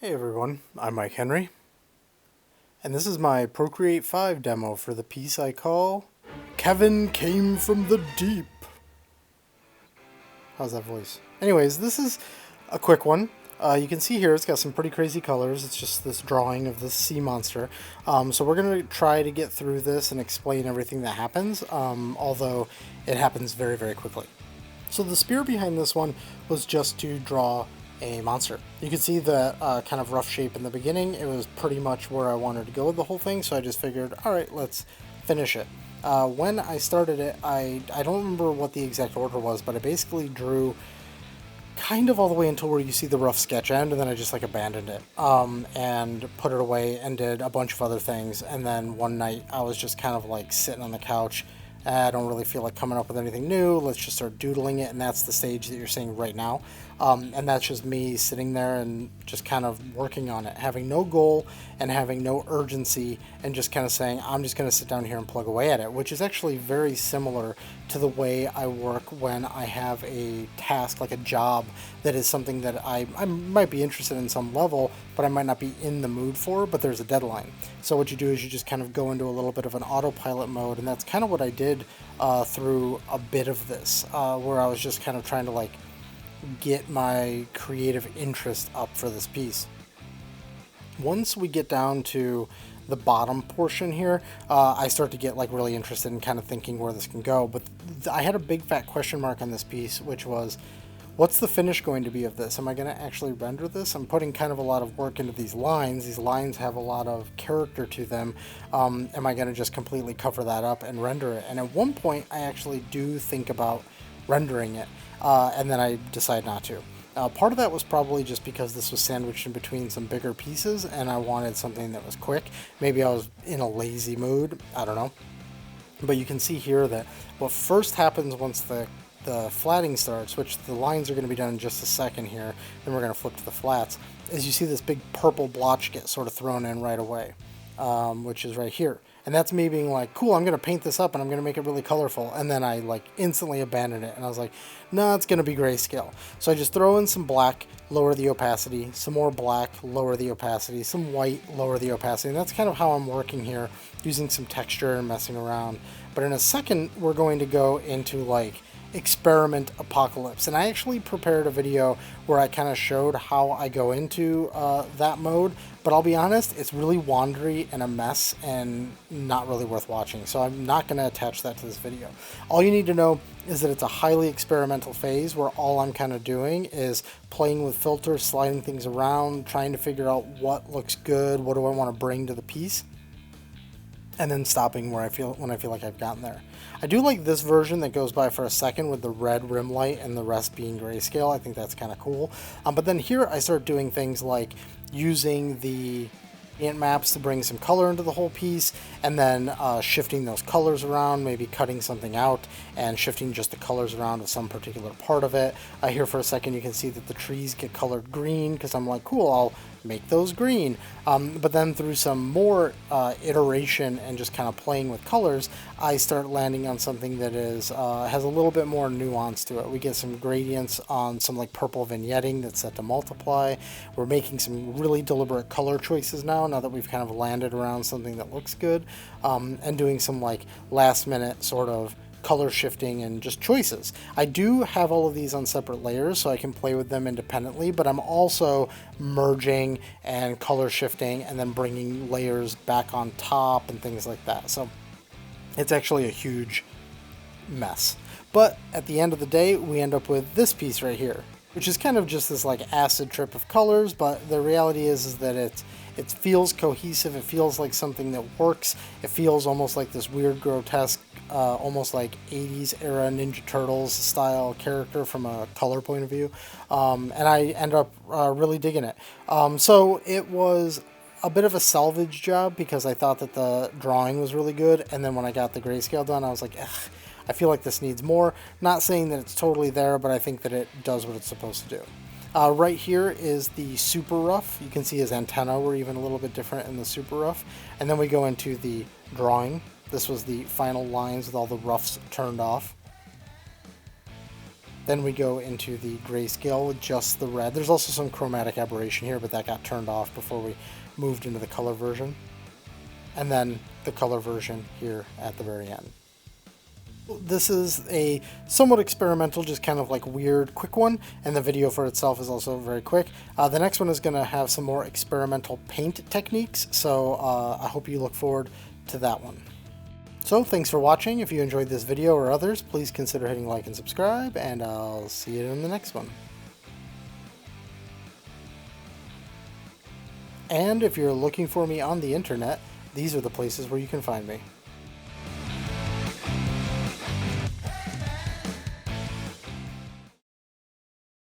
Hey everyone, I'm Mike Henry, and this is my Procreate 5 demo for the piece I call Kevin Came from the Deep. How's that voice? Anyways, this is a quick one. You can see here it's got some pretty crazy colors. It's just this drawing of this sea monster. So we're going to try to get through this and explain everything that happens, although it happens very, very quickly. So the spear behind this one was just to draw a monster. You can see the kind of rough shape in the beginning. It was pretty much where I wanted to go with the whole thing, so I just figured, all right, let's finish it. When I started it, I don't remember what the exact order was, but I basically drew kind of all the way until where you see the rough sketch end, and then I just like abandoned it and put it away and did a bunch of other things. And then one night I was just kind of like sitting on the couch. I don't really feel like coming up with anything new. Let's just start doodling it, and that's the stage that you're seeing right now. And that's just me sitting there and just kind of working on it, having no goal and having no urgency, and just kind of saying, I'm just going to sit down here and plug away at it, which is actually very similar to the way I work when I have a task, like a job, that is something that I might be interested in some level, but I might not be in the mood for, but there's a deadline. So what you do is you just kind of go into a little bit of an autopilot mode, and that's kind of what I did through a bit of this, where I was just kind of trying to like get my creative interest up for this piece. Once we get down to the bottom portion here, I start to get like really interested in kind of thinking where this can go. But I had a big fat question mark on this piece, which was, what's the finish going to be of this? Am I going to actually render this? I'm putting kind of a lot of work into these lines. These lines have a lot of character to them. Am I going to just completely cover that up and render it? And at one point, I actually do think about rendering it, and then I decide not to. Part of that was probably just because this was sandwiched in between some bigger pieces, and I wanted something that was quick. Maybe I was in a lazy mood, I don't know. But you can see here that what first happens once the flatting starts, which the lines are going to be done in just a second here, then we're going to flip to the flats, is you see this big purple blotch get sort of thrown in right away, which is right here. And that's me being like, cool, I'm going to paint this up and I'm going to make it really colorful. And then I like instantly abandoned it. And I was like, no, it's going to be grayscale. So I just throw in some black, lower the opacity, some more black, lower the opacity, some white, lower the opacity. And that's kind of how I'm working here, using some texture and messing around. But in a second, we're going to go into like experiment apocalypse, and I actually prepared a video where I kind of showed how I go into that mode, but I'll be honest, it's really wandery and a mess and not really worth watching, so I'm not going to attach that to this video. All you need to know is that it's a highly experimental phase where all I'm kind of doing is playing with filters, sliding things around, trying to figure out what looks good, what do I want to bring to the piece, and then stopping when I feel like I've gotten there. I do like this version that goes by for a second with the red rim light and the rest being grayscale. I think that's kind of cool. But then here I start doing things like using the ant maps to bring some color into the whole piece, and then shifting those colors around, maybe cutting something out and shifting just the colors around to some particular part of it. Here for a second you can see that the trees get colored green because I'm like, cool, I'll make those green. But then through some more iteration and just kind of playing with colors, I start landing on something that is has a little bit more nuance to it. We get some gradients on some like purple vignetting that's set to multiply. We're making some really deliberate color choices now that we've kind of landed around something that looks good, and doing some like last minute sort of color shifting and just choices. I do have all of these on separate layers so I can play with them independently, but I'm also merging and color shifting and then bringing layers back on top and things like that. So it's actually a huge mess. But at the end of the day, we end up with this piece right here, which is kind of just this like acid trip of colors, but the reality is that it feels cohesive. It feels like something that works. It feels almost like this weird, grotesque, almost like 80s era Ninja Turtles style character from a color point of view. And I end up really digging it. So it was a bit of a salvage job because I thought that the drawing was really good. And then when I got the grayscale done, I was like, ugh, I feel like this needs more. Not saying that it's totally there, but I think that it does what it's supposed to do. Right here is the super rough. You can see his antenna were even a little bit different in the super rough. And then we go into the drawing. This was the final lines with all the roughs turned off. Then we go into the grayscale with just the red. There's also some chromatic aberration here, but that got turned off before we moved into the color version. And then the color version here at the very end. This is a somewhat experimental, just kind of like weird, quick one, and the video for itself is also very quick. The next one is going to have some more experimental paint techniques, so I hope you look forward to that one. So thanks for watching. If you enjoyed this video or others, please consider hitting like and subscribe, and I'll see you in the next one. And if you're looking for me on the internet, these are the places where you can find me.